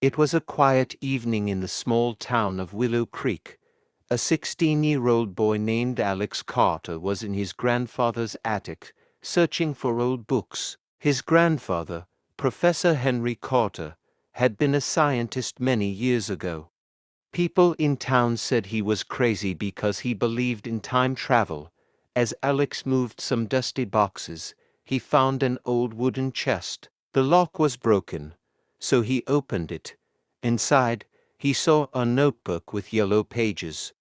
It was a quiet evening in the small town of Willow Creek. A 16-year-old boy named Alex Carter was in his grandfather's attic, searching for old books. His grandfather, Professor Henry Carter, had been a scientist many years ago. People in town said he was crazy because he believed in time travel. As Alex moved some dusty boxes, he found an old wooden chest. The lock was broken, so he opened it. Inside, he saw a notebook with yellow pages.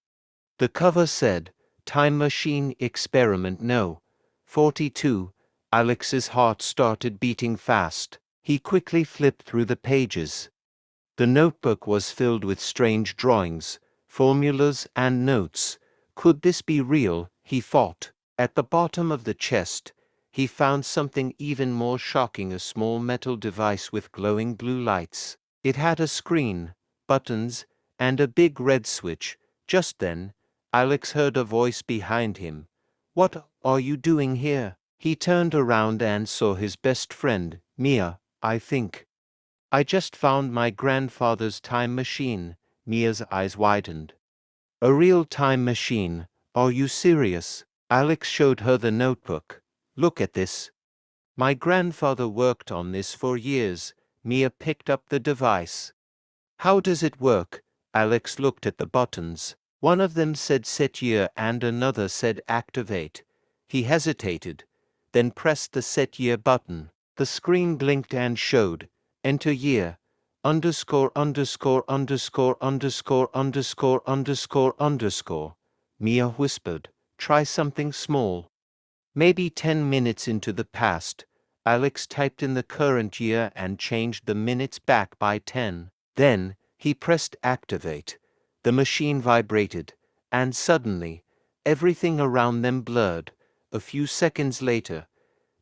The cover said, "Time Machine Experiment No. 42. Alex's heart started beating fast. He quickly flipped through the pages. The notebook was filled with strange drawings, formulas, and notes. Could this be real? He thought. At the bottom of the chest, he found something even more shocking, a small metal device with glowing blue lights. It had a screen, buttons, and a big red switch. Just then, Alex heard a voice behind him. "What are you doing here?" He turned around and saw his best friend, Mia, I think. "I just found my grandfather's time machine." Mia's eyes widened. "A real time machine? Are you serious?" Alex showed her the notebook. "Look at this. My grandfather worked on this for years." Mia picked up the device. "How does it work?" Alex looked at the buttons. One of them said set year and another said activate. He hesitated, then pressed the set year button. The screen blinked and showed, "Enter year, underscore underscore underscore underscore underscore underscore underscore." Mia whispered, "Try something small." Maybe 10 minutes into the past, Alex typed in the current year and changed the minutes back by 10. Then, he pressed activate. The machine vibrated, and suddenly, everything around them blurred. A few seconds later,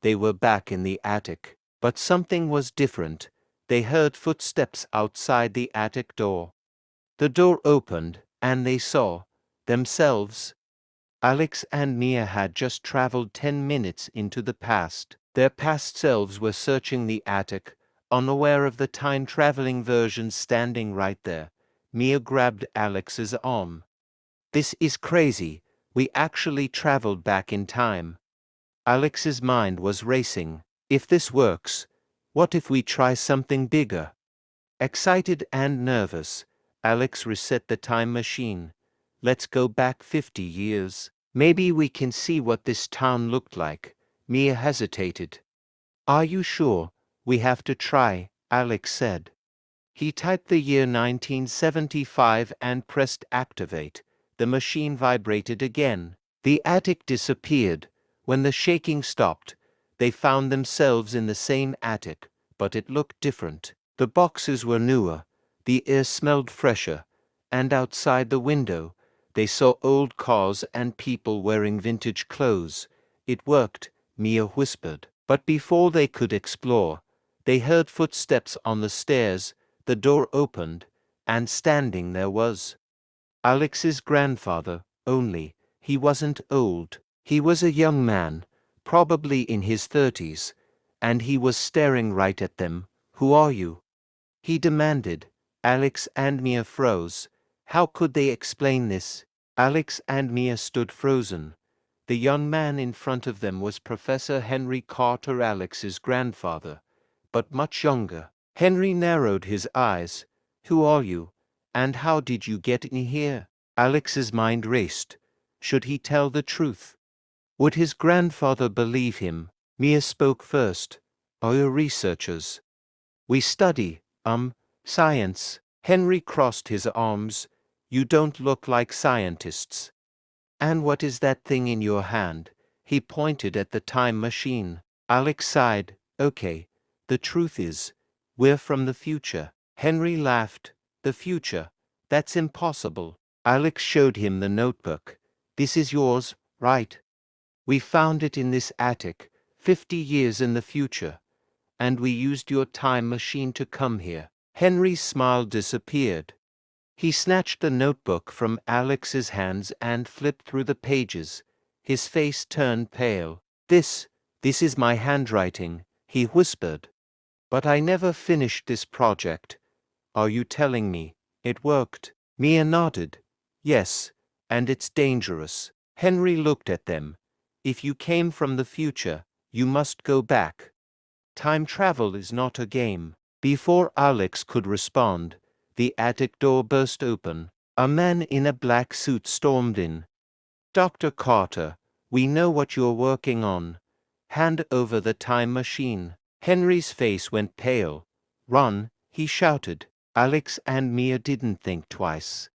they were back in the attic. But something was different. They heard footsteps outside the attic door. The door opened, and they saw themselves. Alex and Mia had just traveled 10 minutes into the past. Their past selves were searching the attic, unaware of the time-traveling version standing right there. Mia grabbed Alex's arm. "This is crazy. We actually traveled back in time." Alex's mind was racing. "If this works, what if we try something bigger?" Excited and nervous, Alex reset the time machine. "Let's go back 50 years. Maybe we can see what this town looked like." Mia hesitated. "Are you sure? We have to try," Alex said. He typed the year 1975 and pressed activate. The machine vibrated again. The attic disappeared. When the shaking stopped, they found themselves in the same attic, but it looked different. The boxes were newer, the air smelled fresher, and outside the window, they saw old cars and people wearing vintage clothes. "It worked," Mia whispered. But before they could explore, they heard footsteps on the stairs. The door opened, and standing there was Alex's grandfather, only he wasn't old. He was a young man, probably in his 30s, and he was staring right at them. "Who are you?" he demanded. Alex and Mia froze. How could they explain this? Alex and Mia stood frozen. The young man in front of them was Professor Henry Carter, Alex's grandfather, but much younger. Henry narrowed his eyes. "Who are you? And how did you get in here?" Alex's mind raced. Should he tell the truth? Would his grandfather believe him? Mia spoke first. "Are you researchers?" "We study, science." Henry crossed his arms. "You don't look like scientists." "And what is that thing in your hand?" He pointed at the time machine. Alex sighed. "Okay, the truth is, we're from the future." Henry laughed. "The future? That's impossible." Alex showed him the notebook. "This is yours, right? We found it in this attic, 50 years in the future, and we used your time machine to come here." Henry's smile disappeared. He snatched the notebook from Alex's hands and flipped through the pages. His face turned pale. This is my handwriting," he whispered. "But I never finished this project. Are you telling me it worked? Mia nodded. Yes, and it's dangerous. Henry looked at them. If you came from the future, you must go back. Time travel is not a game. Before Alex could respond, the attic door burst open. A man in a black suit stormed in. Dr. Carter, we know what you're working on. Hand over the time machine. Henry's face went pale. Run, he shouted. Alex and Mia didn't think twice.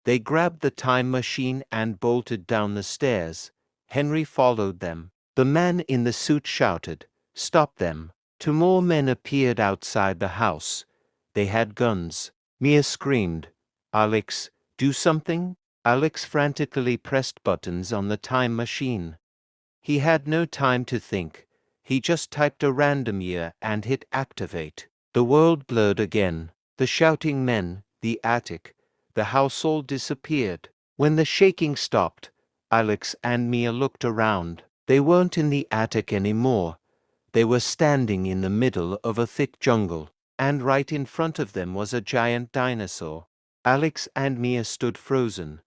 They grabbed the time machine and bolted down the stairs. Henry followed them. The man in the suit shouted, "Stop them." Two more men appeared outside the house. They had guns. Mia screamed, "Alex, do something!" Alex frantically pressed buttons on the time machine. He had no time to think. He just typed a random year and hit activate. The world blurred again. The shouting men, the attic, the house all disappeared. When the shaking stopped, Alex and Mia looked around. They weren't in the attic anymore. They were standing in the middle of a thick jungle, and right in front of them was a giant dinosaur. Alex and Mia stood frozen.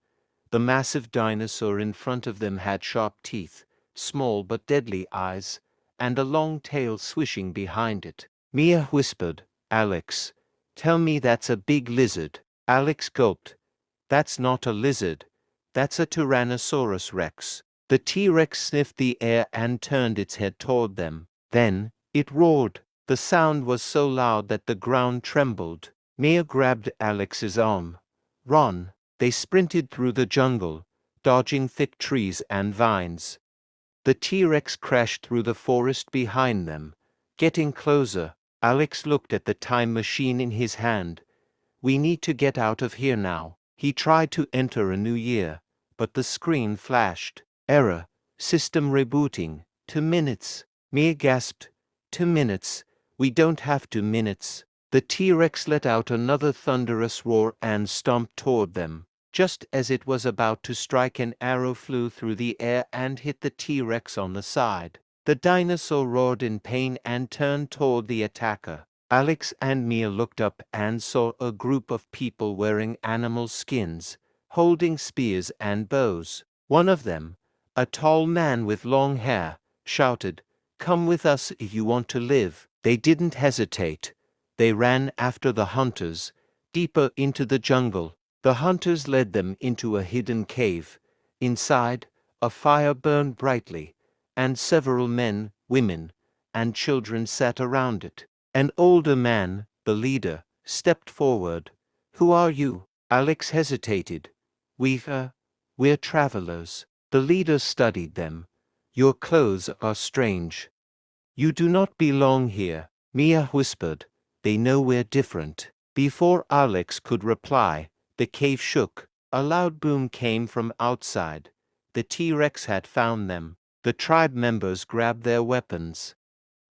The massive dinosaur in front of them had sharp teeth, small but deadly eyes, and a long tail swishing behind it. Mia whispered, "Alex, tell me that's a big lizard." Alex gulped. "That's not a lizard. That's a Tyrannosaurus Rex." The T-Rex sniffed the air and turned its head toward them. Then, it roared. The sound was so loud that the ground trembled. Mia grabbed Alex's arm. "Run!" They sprinted through the jungle, dodging thick trees and vines. The T-Rex crashed through the forest behind them. Getting closer, Alex looked at the time machine in his hand. "We need to get out of here now." He tried to enter a new year, but the screen flashed. "Error. System rebooting. 2 minutes." Mia gasped. 2 minutes? We don't have 2 minutes. The T-Rex let out another thunderous roar and stomped toward them. Just as it was about to strike, an arrow flew through the air and hit the T-Rex on the side. The dinosaur roared in pain and turned toward the attacker. Alex and Mia looked up and saw a group of people wearing animal skins, holding spears and bows. One of them, a tall man with long hair, shouted, "Come with us if you want to live." They didn't hesitate. They ran after the hunters, deeper into the jungle. The hunters led them into a hidden cave. Inside, a fire burned brightly, and several men, women, and children sat around it. An older man, the leader, stepped forward. "Who are you?" Alex hesitated. We're travelers." The leader studied them. "Your clothes are strange." "You do not belong here," Mia whispered. "They know we're different." Before Alex could reply, the cave shook. A loud boom came from outside. The T-Rex had found them. The tribe members grabbed their weapons.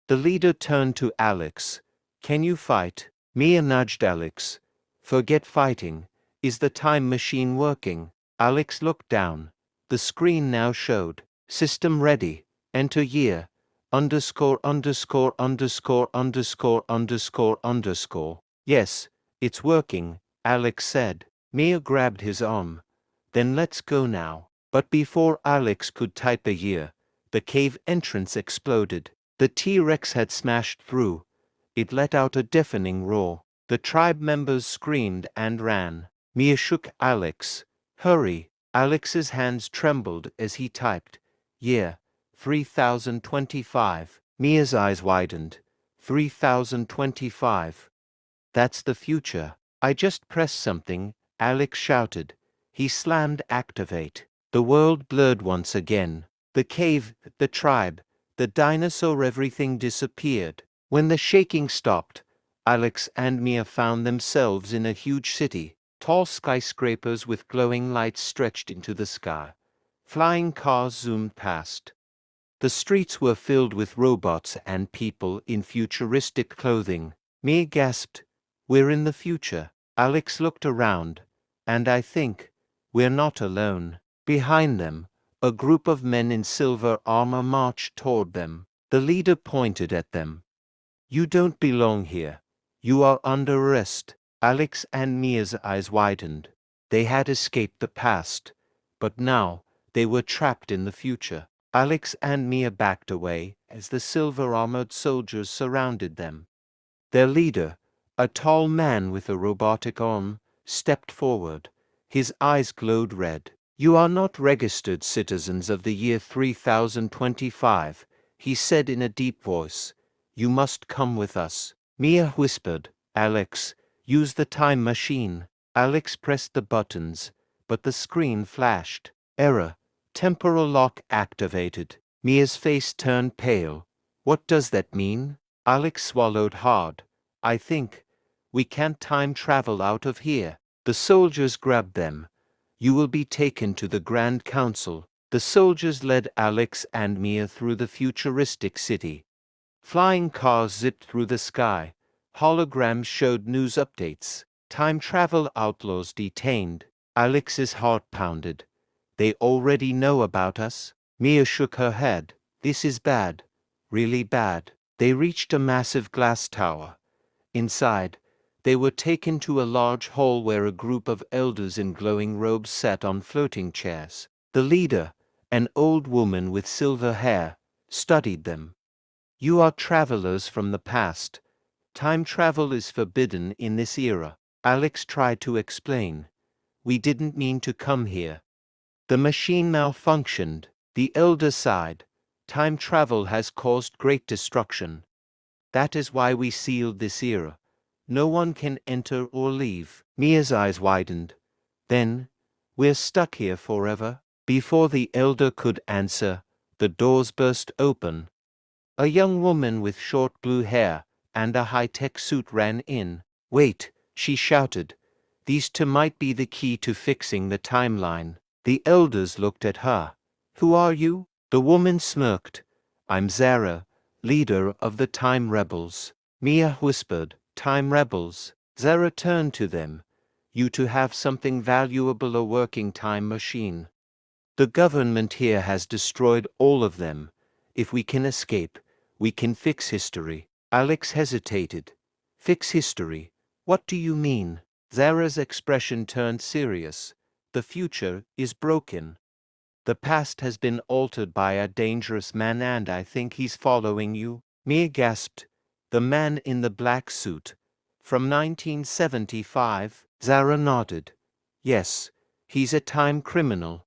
The leader turned to Alex. "Can you fight?" Mia nudged Alex. "Forget fighting. Is the time machine working?" Alex looked down. The screen now showed, "System ready. Enter year. Underscore underscore underscore underscore underscore underscore." "Yes, it's working," Alex said. Mia grabbed his arm. "Then let's go now." But before Alex could type a year, the cave entrance exploded. The T-Rex had smashed through. It let out a deafening roar. The tribe members screamed and ran. Mia shook Alex. "Hurry." Alex's hands trembled as he typed, "Year, 3025. Mia's eyes widened. 3025. "That's the future." "I just pressed something," Alex shouted. He slammed activate. The world blurred once again. The cave, the tribe, the dinosaur, everything disappeared. When the shaking stopped, Alex and Mia found themselves in a huge city. Tall skyscrapers with glowing lights stretched into the sky. Flying cars zoomed past. The streets were filled with robots and people in futuristic clothing. Mia gasped, "We're in the future." Alex looked around, and I think, we're not alone. Behind them, a group of men in silver armor marched toward them. The leader pointed at them. "You don't belong here. You are under arrest." Alex and Mia's eyes widened. They had escaped the past, but now they were trapped in the future. Alex and Mia backed away as the silver-armored soldiers surrounded them. Their leader, a tall man with a robotic arm, stepped forward. His eyes glowed red. "You are not registered citizens of the year 3025, he said in a deep voice. "You must come with us." Mia whispered, "Alex, use the time machine." Alex pressed the buttons, but the screen flashed. "Error. Temporal lock activated." Mia's face turned pale. "What does that mean?" Alex swallowed hard. "I think we can't time travel out of here." The soldiers grabbed them. "You will be taken to the Grand Council." The soldiers led Alex and Mia through the futuristic city. Flying cars zipped through the sky. Holograms showed news updates. Time travel outlaws detained. Alex's heart pounded. "They already know about us?" Mia shook her head. "This is bad. Really bad." They reached a massive glass tower. Inside, they were taken to a large hall where a group of elders in glowing robes sat on floating chairs. The leader, an old woman with silver hair, studied them. "You are travelers from the past. Time travel is forbidden in this era." Alex tried to explain. "We didn't mean to come here." The machine malfunctioned. The elder sighed. "Time travel has caused great destruction. That is why we sealed this era. No one can enter or leave." Mia's eyes widened. "Then, we're stuck here forever?" Before the elder could answer, the doors burst open. A young woman with short blue hair and a high-tech suit ran in. "Wait," she shouted. "These two might be the key to fixing the timeline." The elders looked at her. "Who are you?" The woman smirked. "I'm Zara, leader of the Time Rebels." Mia whispered, "Time Rebels." Zara turned to them. "You two have something valuable, a working time machine. The government here has destroyed all of them. If we can escape, we can fix history." Alex hesitated. "Fix history? What do you mean?" Zara's expression turned serious. "The future is broken. The past has been altered by a dangerous man and I think he's following you." Mia gasped. "The man in the black suit? From 1975? Zara nodded. "Yes, he's a time criminal.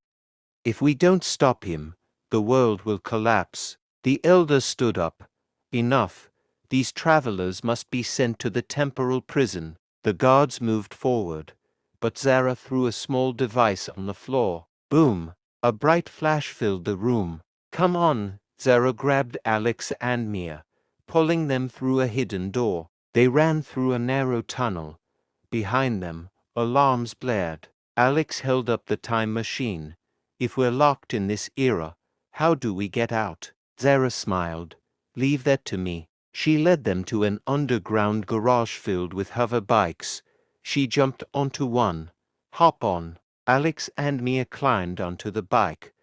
If we don't stop him, the world will collapse." The elder stood up. "Enough. These travelers must be sent to the temporal prison." The guards moved forward, but Zara threw a small device on the floor. Boom! A bright flash filled the room. "Come on!" Zara grabbed Alex and Mia, pulling them through a hidden door. They ran through a narrow tunnel. Behind them, alarms blared. Alex held up the time machine. "If we're locked in this era, how do we get out?" Zara smiled. "Leave that to me." She led them to an underground garage filled with hover bikes. She jumped onto one. "Hop on." Alex and Mia climbed onto the bike.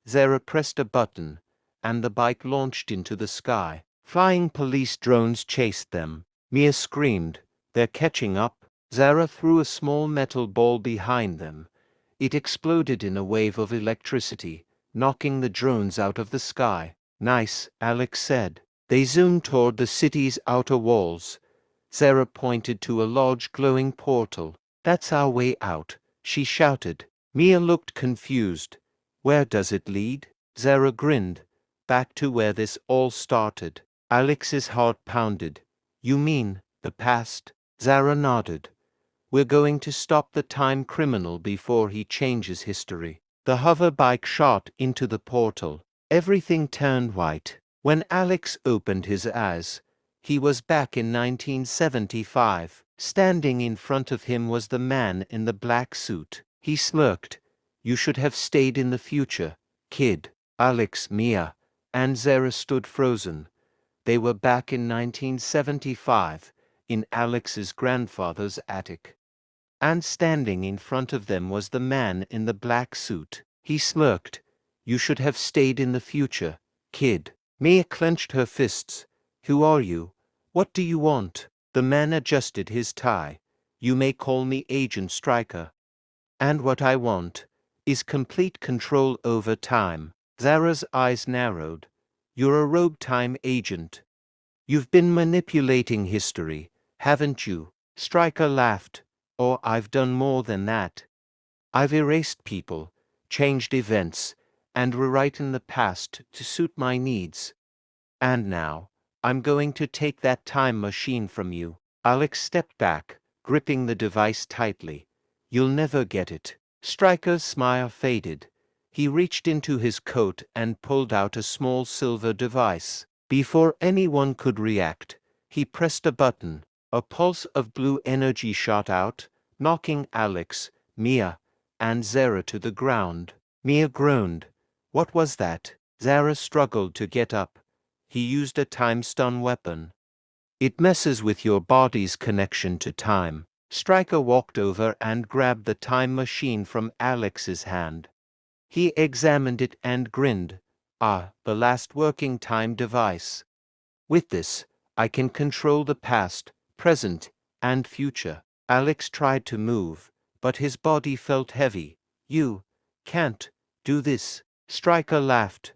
Zara pressed a button, and the bike launched into the sky. Flying police drones chased them. Mia screamed, "They're catching up." Zara threw a small metal ball behind them. It exploded in a wave of electricity, knocking the drones out of the sky. "Nice," Alex said. They zoomed toward the city's outer walls. Zara pointed to a large glowing portal. "That's our way out," she shouted. Mia looked confused. "Where does it lead?" Zara grinned. "Back to where this all started." Alex's heart pounded. "You mean the past?" Zara nodded. "We're going to stop the time criminal before he changes history." The hover bike shot into the portal. Everything turned white. When Alex opened his eyes, he was back in 1975. Standing in front of him was the man in the black suit. He smirked. "You should have stayed in the future, kid." Alex, Mia, and Zara stood frozen. They were back in 1975, in Alex's grandfather's attic. And standing in front of them was the man in the black suit. He smirked. "You should have stayed in the future, kid." Mia clenched her fists. "Who are you? What do you want?" The man adjusted his tie. You may call me Agent Stryker. And what I want is complete control over time. Zara's eyes narrowed. You're a rogue time agent. You've been manipulating history, haven't you? Stryker laughed. Or I've done more than that. I've erased people, changed events, and rewritten the past to suit my needs. And now, I'm going to take that time machine from you. Alex stepped back, gripping the device tightly. You'll never get it. Stryker's smile faded. He reached into his coat and pulled out a small silver device. Before anyone could react, he pressed a button. A pulse of blue energy shot out, knocking Alex, Mia, and Zara to the ground. Mia groaned. What was that? Zara struggled to get up. He used a time-stun weapon. It messes with your body's connection to time. Stryker walked over and grabbed the time machine from Alex's hand. He examined it and grinned. Ah, the last working time device. With this, I can control the past, present, and future. Alex tried to move, but his body felt heavy. You can't do this. Stryker laughed.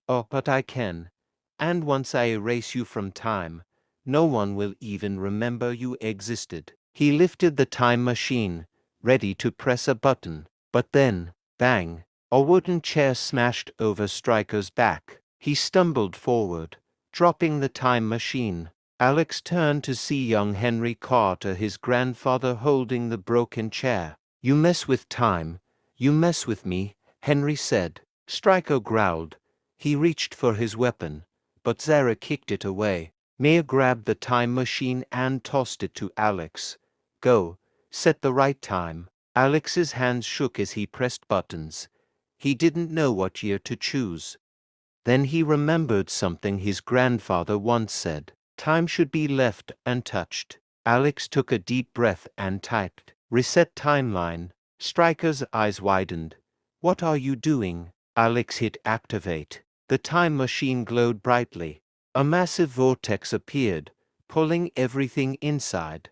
Oh, but I can. And once I erase you from time, no one will even remember you existed. He lifted the time machine, ready to press a button. But then, bang, a wooden chair smashed over Stryker's back. He stumbled forward, dropping the time machine. Alex turned to see young Henry Carter, his grandfather, holding the broken chair. You mess with time, you mess with me, Henry said. Stryker growled. He reached for his weapon, but Zara kicked it away. Mia grabbed the time machine and tossed it to Alex. Go, set the right time. Alex's hands shook as he pressed buttons. He didn't know what year to choose. Then he remembered something his grandfather once said. Time should be left untouched. Alex took a deep breath and typed, "Reset timeline." Stryker's eyes widened. What are you doing? Alex hit activate. The time machine glowed brightly. A massive vortex appeared, pulling everything inside.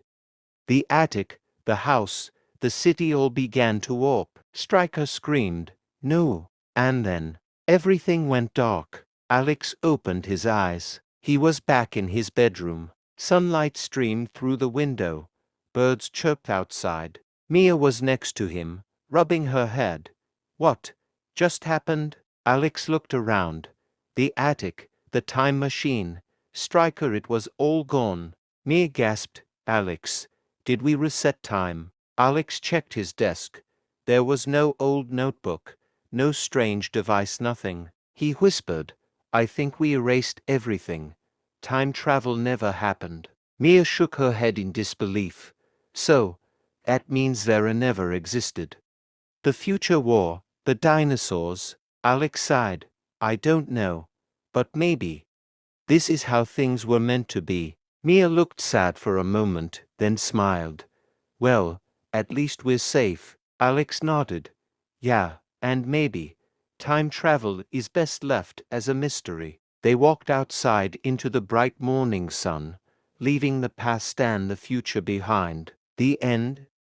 The attic, the house, the city all began to warp. Stryker screamed, "No!" And then, everything went dark. Alex opened his eyes. He was back in his bedroom. Sunlight streamed through the window. Birds chirped outside. Mia was next to him, rubbing her head. What just happened? Alex looked around. The attic, the time machine. Stryker, it was all gone. Mia gasped. Alex, did we reset time? Alex checked his desk. There was no old notebook, no strange device, nothing. He whispered, I think we erased everything. Time travel never happened. Mia shook her head in disbelief. So, that means Vera never existed. The future war, the dinosaurs. Alex sighed. I don't know. But maybe. This is how things were meant to be. Mia looked sad for a moment, then smiled. Well, at least we're safe. Alex nodded. Yeah, and maybe time travel is best left as a mystery. They walked outside into the bright morning sun, leaving the past and the future behind. The end.